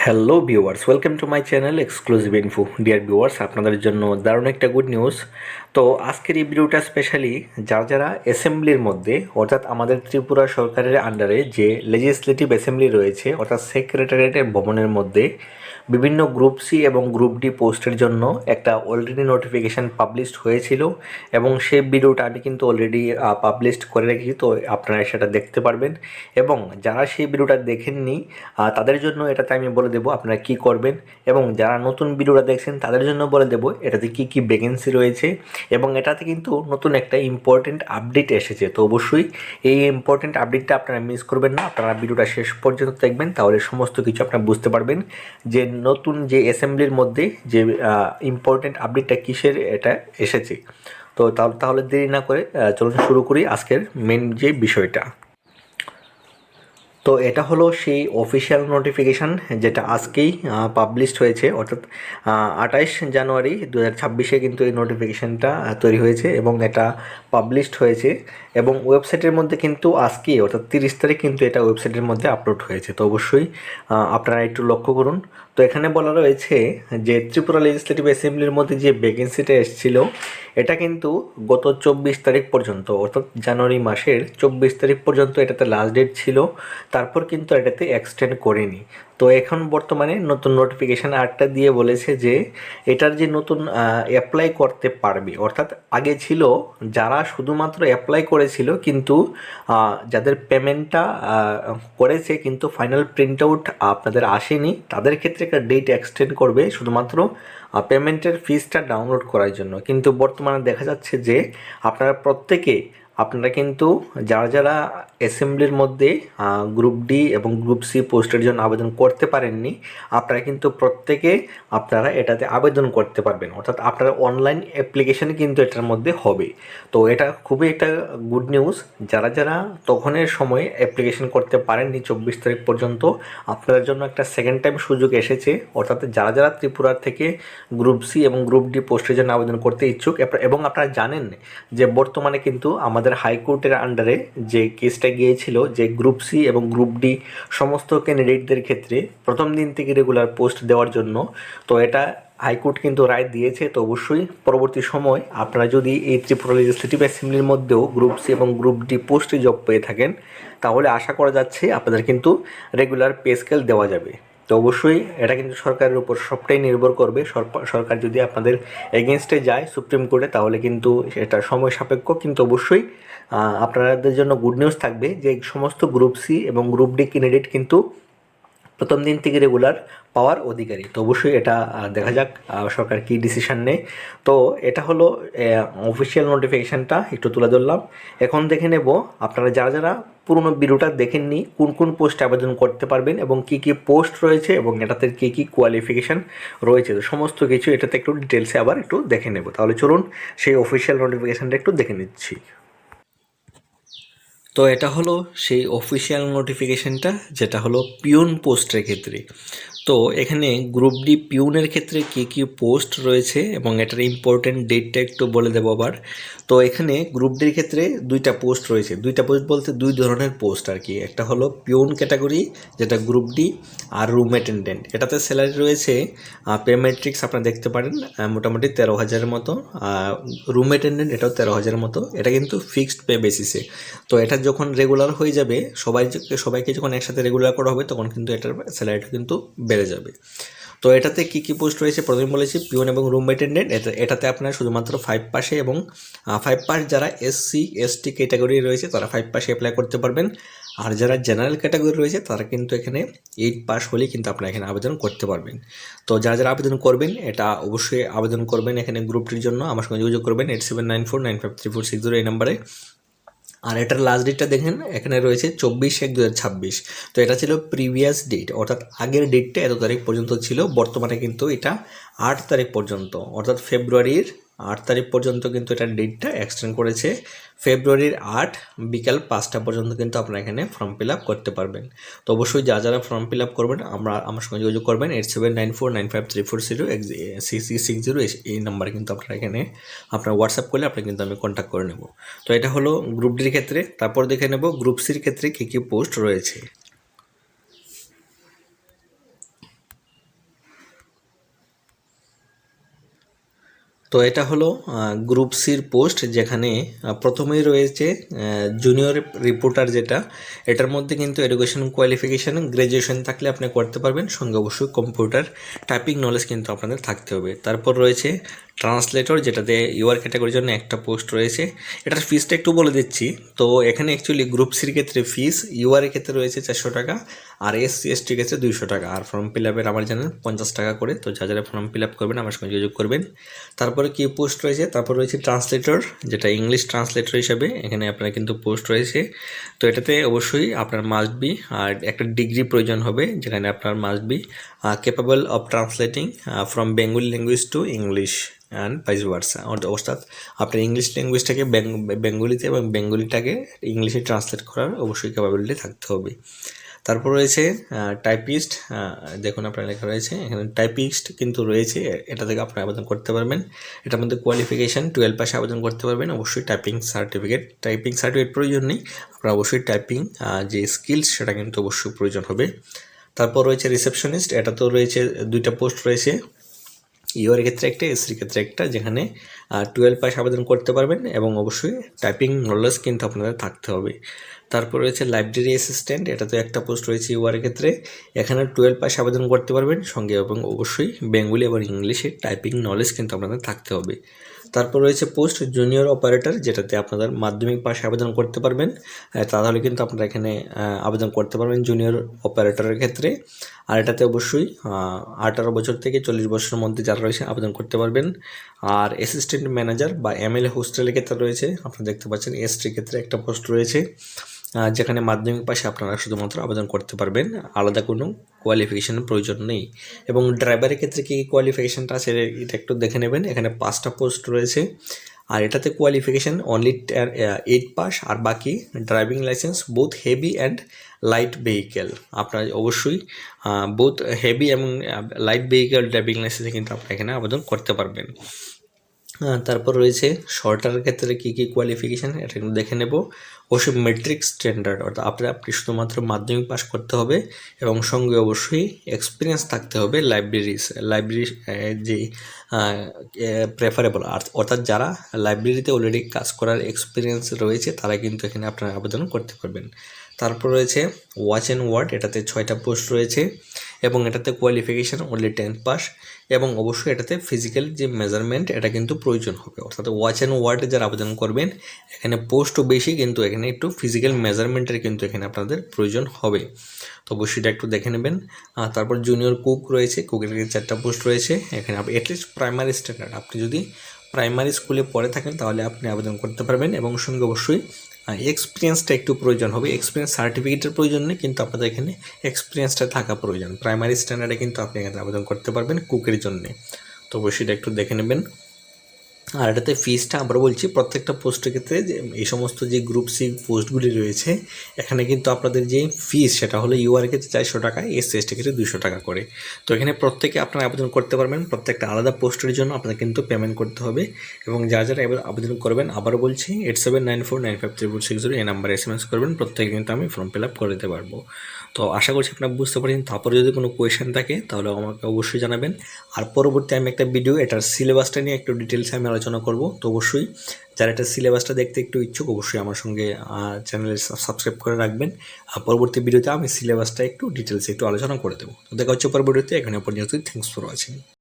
Hello viewers, welcome to my channel exclusive info. Dear viewers, আপনাদের জন্য দারুণ একটা গুড নিউজ। তো আজকের এই ভিডিওটা স্পেশালি যারা অ্যাসেম্বলির মধ্যে, অর্থাৎ আমাদের ত্রিপুরা সরকারের আন্ডারে যে লেজিসলেটিভ অ্যাসেম্বলি রয়েছে, অর্থাৎ সেক্রেটারিয়েটের ভবনের মধ্যে বিভিন্ন গ্রুপ সি এবং গ্রুপ ডি পোস্টের জন্য একটা অলরেডি নোটিফিকেশান পাবলিশড হয়েছিল এবং সেই ভিডিওটা আমি কিন্তু অলরেডি পাবলিশড করে রেখেছি, তো আপনারা সেটা দেখতে পারবেন। এবং যারা সেই ভিডিওটা দেখেননি তাদের জন্য এটাতে আমি বলে দেবো আপনারা কি করবেন, এবং যারা নতুন ভিডিওটা দেখছেন তাদের জন্য বলে দেবো এটাতে কি কি ভ্যাকেন্সি রয়েছে, এবং এটাতে কিন্তু নতুন একটা ইম্পর্টেন্ট আপডেট এসেছে। তো অবশ্যই এই ইম্পর্টেন্ট আপডেটটা আপনারা মিস করবেন না, আপনারা ভিডিওটা শেষ পর্যন্ত দেখবেন, তাহলে সমস্ত কিছু আপনারা বুঝতে পারবেন যে নতুন যে অ্যাসেম্বলির মধ্যে যে ইম্পর্টেন্ট আপডেটটা কিসের এটা এসেছে। তো তাহলে দেরি না করে চলুন শুরু করি আজকের মেন যে বিষয়টা। তো এটা হলো সেই অফিসিয়াল নোটিফিকেশান যেটা আজকেই পাবলিশড হয়েছে, অর্থাৎ 28 জানুয়ারি 2026 কিন্তু এই নোটিফিকেশানটা তৈরি হয়েছে এবং এটা পাবলিশড হয়েছে, এবং ওয়েবসাইটের মধ্যে কিন্তু আজকেই অর্থাৎ 30 তারিখ কিন্তু এটা ওয়েবসাইটের মধ্যে আপলোড হয়েছে। তো অবশ্যই আপনারা একটু লক্ষ্য করুন। তো এখানে বলা রয়েছে যে ত্রিপুরা লেজিসলেটিভ অ্যাসেম্বলির মধ্যে যে ভ্যাকেন্সিটা এসেছিল এটা কিন্তু গত 24 তারিখ পর্যন্ত, অর্থাৎ জানুয়ারি মাসের 24 তারিখ পর্যন্ত এটাতে লাস্ট ডেট ছিল, তারপর কিন্তু এটাতে এক্সটেন্ড করেনি। তো এখন বর্তমানে নতুন নোটিফিকেশান আরেকটা দিয়ে বলেছে যে এটার যে নতুন অ্যাপ্লাই করতে পারবে, অর্থাৎ আগে ছিল যারা শুধুমাত্র অ্যাপ্লাই করেছিল কিন্তু যাদের পেমেন্টটা করেছে কিন্তু ফাইনাল প্রিন্ট আউট আপনাদের আসেনি, তাদের ক্ষেত্রে একটা ডেট এক্সটেন্ড করবে শুধুমাত্র পেমেন্টের ফিসটা ডাউনলোড করার জন্য। কিন্তু বর্তমানে দেখা যাচ্ছে যে আপনারা কিন্তু যারা অ্যাসেম্বলির মধ্যে গ্রুপ ডি এবং গ্রুপ সি পোস্টের জন্য আবেদন করতে পারেননি, আপনারা কিন্তু আপনারা এটাতে আবেদন করতে পারবেন, অর্থাৎ আপনার অনলাইন অ্যাপ্লিকেশন কিন্তু এটার মধ্যে হবে। তো এটা খুবই একটা গুড নিউজ। যারা তখনের সময় অ্যাপ্লিকেশন করতে পারেননি 24 তারিখ পর্যন্ত, আপনাদের জন্য একটা সেকেন্ড টাইম সুযোগ এসেছে, অর্থাৎ যারা ত্রিপুরার থেকে গ্রুপ সি এবং গ্রুপ ডি পোস্টের জন্য আবেদন করতে ইচ্ছুক, এবং আপনারা জানেন যে বর্তমানে কিন্তু আমাদের হাইকোর্টের আন্ডারে যে কেসটা গিয়েছিল যে গ্রুপ সি এবং গ্রুপ ডি সমস্ত ক্যান্ডিডেটদের ক্ষেত্রে প্রথম দিন থেকে রেগুলার পোস্ট দেওয়ার জন্য, তো এটা হাইকোর্ট কিন্তু রায় দিয়েছে। তো অবশ্যই পরবর্তী সময় আপনারা যদি এই ত্রিপুরা লেজিসলেটিভ অ্যাসেম্বলির মধ্যেও গ্রুপ সি এবং গ্রুপ ডি পোস্টে জব পেয়ে থাকেন, তাহলে আশা করা যাচ্ছে আপনাদের কিন্তু রেগুলার পে স্কেল দেওয়া যাবে। তো অবশ্যই এটা কিন্তু সরকারের উপর সবটাই নির্ভর করবে। সরকার যদি আপনাদের এগেনস্টে যায় সুপ্রিম কোর্টে, তাহলে কিন্তু এটা সময় সাপেক্ষ, কিন্তু অবশ্যই আপনাদের জন্য গুড নিউজ থাকবে যে সমস্ত গ্রুপ সি এবং গ্রুপ ডি ক্যান্ডিডেট কিন্তু প্রথম দিন থেকে রেগুলার পাওয়ার অধিকারী। তো অবশ্যই এটা দেখা যাক সরকার কী ডিসিশন নেয়। তো এটা হলো অফিসিয়াল নোটিফিকেশানটা একটু তুলে ধরলাম। এখন দেখে নেব আপনারা যারা পুরনো ভিডিওটা দেখেননি কোন কোন পোস্টে আবেদন করতে পারবেন এবং কী কী পোস্ট রয়েছে এবং এটাতে কী কী কোয়ালিফিকেশান রয়েছে। তো সমস্ত কিছু এটাতে একটু ডিটেলসে আবার একটু দেখে নেব। তাহলে চলুন সেই অফিসিয়াল নোটিফিকেশানটা একটু দেখে নিচ্ছি। তো এটা হলো সেই অফিসিয়াল নোটিফিকেশানটা যেটা হলো পিউন পোস্টের ক্ষেত্রে। তো এখানে গ্রুপ ডি পিউনের ক্ষেত্রে কী কী পোস্ট রয়েছে এবং এটার ইম্পর্টেন্ট ডেটটা একটু বলে দেবো আবার। তো এখানে গ্রুপ ডির ক্ষেত্রে দুইটা পোস্ট রয়েছে, দুইটা পোস্ট বলতে দুই ধরনের পোস্ট আর কি। একটা হলো পিউন ক্যাটাগরি যেটা গ্রুপ ডি, আর রুম অ্যাটেন্ডেন্ট। এটাতে স্যালারি রয়েছে পে ম্যাট্রিক্স আপনারা দেখতে পারেন মোটামুটি 13,000-এর মতো। রুম অ্যাটেন্ডেন্ট এটাও 13,000-এর মতো, এটা কিন্তু ফিক্সড পে বেসিসে। তো এটা যখন রেগুলার হয়ে যাবে, সবাইকে যখন একসাথে রেগুলার করা হবে তখন কিন্তু এটার স্যালারিটা কিন্তু বেড়ে যাবে। তো এটাতে কী কী পোস্ট রয়েছে প্রথমে বলেছি পিওন এবং রুম অ্যাটেন্ডেন্ট। এটাতে আপনার শুধুমাত্র 5 পাসে এবং 5 পাস যারা SC ST ক্যাটাগরি রয়েছে তারা 5 পাসে অ্যাপ্লাই করতে পারবেন, আর যারা জেনারেল ক্যাটাগরি রয়েছে তারা কিন্তু এখানে 8 পাস হলেই কিন্তু আপনারা এখানে আবেদন করতে পারবেন। তো যারা আবেদন করবেন এটা অবশ্যই আবেদন করবেন এখানে গ্রুপটির জন্য আমার সঙ্গে যোগাযোগ করবেন 8794953460 এই নাম্বারে। আর এটার লাস্ট ডেটটা দেখেন এখানে রয়েছে 24/1/2026। তো এটা ছিল প্রিভিয়াস ডেট, অর্থাৎ আগের ডেটটা এত তারিখ পর্যন্ত ছিল। বর্তমানে কিন্তু এটা 8 তারিখ পর্যন্ত, অর্থাৎ ফেব্রুয়ারির 8 তারিখ পর্যন্ত কিন্তু এটার ডেটটা এক্সটেন্ড করেছে। ফেব্রুয়ারির 8 বিকাল 5টা পর্যন্ত কিন্তু আপনারা এখানে ফর্ম ফিল আপ করতে পারবেন। তো অবশ্যই যারা ফর্ম ফিল আপ করবেন আমার সঙ্গে যোগাযোগ করবেন 8794953460 এই নাম্বারে কিন্তু আপনারা এখানে আপনার হোয়াটসঅ্যাপ করলে আপনি কিন্তু আমি কন্ট্যাক্ট করে নেব। তো এটা হলো গ্রুপ ডির ক্ষেত্রে। তারপর দেখে নেব গ্রুপ সির ক্ষেত্রে কী কী পোস্ট রয়েছে। তো এটা হলো গ্রুপ সির পোস্ট, যেখানে প্রথমেই রয়েছে জুনিয়র রিপোর্টার, যেটা এটার মধ্যে কিন্তু এডুকেশন কোয়ালিফিকেশান গ্র্যাজুয়েশন থাকলে আপনি করতে পারবেন, সঙ্গে অবশ্যই কম্পিউটার টাইপিং নলেজ কিন্তু আপনাদের থাকতে হবে। তারপর রয়েছে ট্রান্সলেটর, যেটাতে ইউআর ক্যাটাগরির জন্য একটা পোস্ট রয়েছে। এটার ফিসটা একটু বলে দিচ্ছি। তো এখানে অ্যাকচুয়ালি গ্রুপ সির ক্ষেত্রে ফিস ইউআর এর ক্ষেত্রে রয়েছে 400 টাকা, আর এসসি এসটির ক্ষেত্রে 200 টাকা, আর ফর্ম ফিল আপের আমার জানেন 50 টাকা করে। তো যারা ফর্ম ফিল আপ করবেন আমার সঙ্গে যোগাযোগ করবেন। তারপরে কি পোস্ট রয়েছে, তারপর রয়েছে ট্রান্সলেটর, যেটা ইংলিশ ট্রান্সলেটর হিসাবে এখানে আপনার কিন্তু পোস্ট রয়েছে। তো এটাতে অবশ্যই আপনার মাস্ট বি আর একটা ডিগ্রি প্রয়োজন হবে, যেখানে আপনার must be capable of translating from Bengali language to English and vice versa, অর্থাৎ আপনার ইংলিশ ল্যাঙ্গুয়েজটাকে বেঙ্গলিতে এবং বেঙ্গলিটাকে ইংলিশে ট্রান্সলেট করার অবশ্যই ক্যাপাবিলিটি থাকতে হবে। তারপর রয়েছে টাইপিস্ট, দেখুন আপনার লেখা রয়েছে এখানে টাইপিস্ট কিন্তু রয়েছে, এটা থেকে আপনি আবেদন করতে পারবেন। এটার মধ্যে কোয়ালিফিকেশান 12 পাশে আবেদন করতে পারবেন, অবশ্যই টাইপিং সার্টিফিকেট প্রয়োজন নেই, আপনার অবশ্যই টাইপিং যে স্কিলস সেটা কিন্তু অবশ্যই প্রয়োজন হবে। তারপর রয়েছে রিসেপশনিস্ট, এটা তো রয়েছে 2টা পোস্ট রয়েছে, ইউআর ক্ষেত্রে একটা, এসসির ক্ষেত্রে একটা, যেখানে 12 পাস আবেদন করতে পারবেন এবং অবশ্যই টাইপিং নলেজ কিন্তু আপনাদের থাকতে হবে। তারপর রয়েছে লাইব্রেরি অ্যাসিস্ট্যান্ট, এটাতে একটা পোস্ট রয়েছে ইউআর ক্ষেত্রে, এখানে 12 পাস আবেদন করতে পারবেন, সঙ্গে এবং অবশ্যই বেঙ্গলি এবং ইংলিশে টাইপিং নলেজ কিন্তু আপনাদের থাকতে হবে। তারপর রয়েছে পোস্ট জুনিয়র অপারেটর, যেটাতে আপনাদের মাধ্যমিক পাশে আবেদন করতে পারবেন, তাহলে কিন্তু আপনারা এখানে আবেদন করতে পারবেন জুনিয়র অপারেটরের ক্ষেত্রে। আর এটাতে অবশ্যই 18 বছর থেকে 40 বছরের মধ্যে যারা রয়েছে আবেদন করতে পারবেন। আর অ্যাসিস্ট্যান্ট ম্যানেজার বা এমএলএ হোস্টেলের ক্ষেত্রে রয়েছে, আপনারা দেখতে পাচ্ছেন এসটির ক্ষেত্রে একটা পোস্ট রয়েছে, যেখানে মাধ্যমিক পাশে আপনারা শুধুমাত্র আবেদন করতে পারবেন, আলাদা কোনো কোয়ালিফিকেশানের প্রয়োজন নেই। এবং ড্রাইভারের ক্ষেত্রে কী কোয়ালিফিকেশানটা আছে এটা একটু দেখে নেবেন, এখানে 5টা পোস্ট রয়েছে, আর এটাতে কোয়ালিফিকেশান অনলি 8 পাস, আর বাকি driving licence both heavy and light vehicle. আপনার অবশ্যই বোথ হেভি এবং লাইট ভেহিকেল ড্রাইভিং লাইসেন্সে কিন্তু আপনারা এখানে আবেদন করতে পারবেন। তারপর রয়েছে শর্টারের ক্ষেত্রে কী কী কোয়ালিফিকেশান এটা কিন্তু দেখে নেব। অবশ্যই মেট্রিক স্ট্যান্ডার্ড, অর্থাৎ আপনি শুধুমাত্র মাধ্যমিক পাস করতে হবে এবং সঙ্গে অবশ্যই এক্সপিরিয়েন্স থাকতে হবে লাইব্রেরি যে প্রেফারেবল, অর্থাৎ যারা লাইব্রেরিতে অলরেডি কাজ করার এক্সপিরিয়েন্স রয়েছে তারা কিন্তু এখানে আপনারা আবেদন করতে পারবেন। তারপর রয়েছে ওয়াচ অ্যান্ড ওয়ার্ড, এটাতে 6টা পোস্ট রয়েছে এবং এটাতে কোয়ালিফিকেশান অনলি 10 পাস, এবং অবশ্যই এটাতে ফিজিক্যাল যে মেজারমেন্ট এটা কিন্তু প্রয়োজন হবে, অর্থাৎ ওয়াচ অ্যান্ড ওয়ার্ডে যারা আবেদন করবেন এখানে পোস্টও বেশি, কিন্তু এখানে একটু ফিজিক্যাল মেজারমেন্টের কিন্তু এখানে আপনাদের প্রয়োজন হবে, তো অবশ্যই এটা একটু দেখে নেবেন। তারপর জুনিয়র কুক রয়েছে, কুকের 4টা পোস্ট রয়েছে, এখানে অ্যাটলিস্ট প্রাইমারি স্ট্যান্ডার্ড, আপনি যদি প্রাইমারি স্কুলে পড়ে থাকেন তাহলে আপনি আবেদন করতে পারবেন, এবং সঙ্গে অবশ্যই এক্সপিরিয়েন্সটা একটু প্রয়োজন হবে, এক্সপিরিয়েন্স সার্টিফিকেটের প্রয়োজন নেই, কিন্তু আপনাদের এখানে এক্সপিরিয়েন্সটা থাকা প্রয়োজন। প্রাইমারি স্ট্যান্ডার্ডে কিন্তু আপনি এখানে আবেদন করতে পারবেন কুকের জন্যে, তো অবশ্যই এটা একটু দেখে নেবেন। আর এটাতে ফিসটা আমরা বলছি প্রত্যেকটা পোস্টের ক্ষেত্রে, যে এই সমস্ত যে গ্রুপ সি পোস্টগুলি রয়েছে এখানে কিন্তু আপনাদের যে ফিস সেটা হলো ইউআর ক্ষেত্রে 400 টাকা, এসসি এসটি ক্ষেত্রে 200 টাকা করে। তো এখানে প্রত্যেকে আপনারা আবেদন করতে পারবেন, প্রত্যেকটা আলাদা পোস্টের জন্য আপনাদের কিন্তু পেমেন্ট করতে হবে, এবং যারা যারা আবেদন করবেন আবারও বলছি 8794953660 এই নাম্বারে SMS করবেন, প্রত্যেকে কিন্তু আমি ফর্ম ফিল আপ করে দিতে পারবো। তো আশা করছি আপনারা বুঝতে পারছেন। তারপরে যদি কোনো কোয়েশ্চেন থাকে তাহলে আমাকে অবশ্যই জানাবেন, আর পরবর্তী আমি একটা ভিডিও এটার সিলেবাসটা নিয়ে একটু ডিটেলসে আমি আলোচনা করব। তো অবশ্যই যারা এটা সিলেবাসটা দেখতে একটু ইচ্ছুক অবশ্যই আমার সঙ্গে চ্যানেলে সাবস্ক্রাইব করে রাখবেন, আর পরবর্তী ভিডিওতে আমি সিলেবাসটা একটু ডিটেলসে একটু আলোচনা করে দেবো। তো দেখা হচ্ছে পরবর্তীতে, এখানে পর্যন্ত থ্যাংকস ফর ওয়াচিং।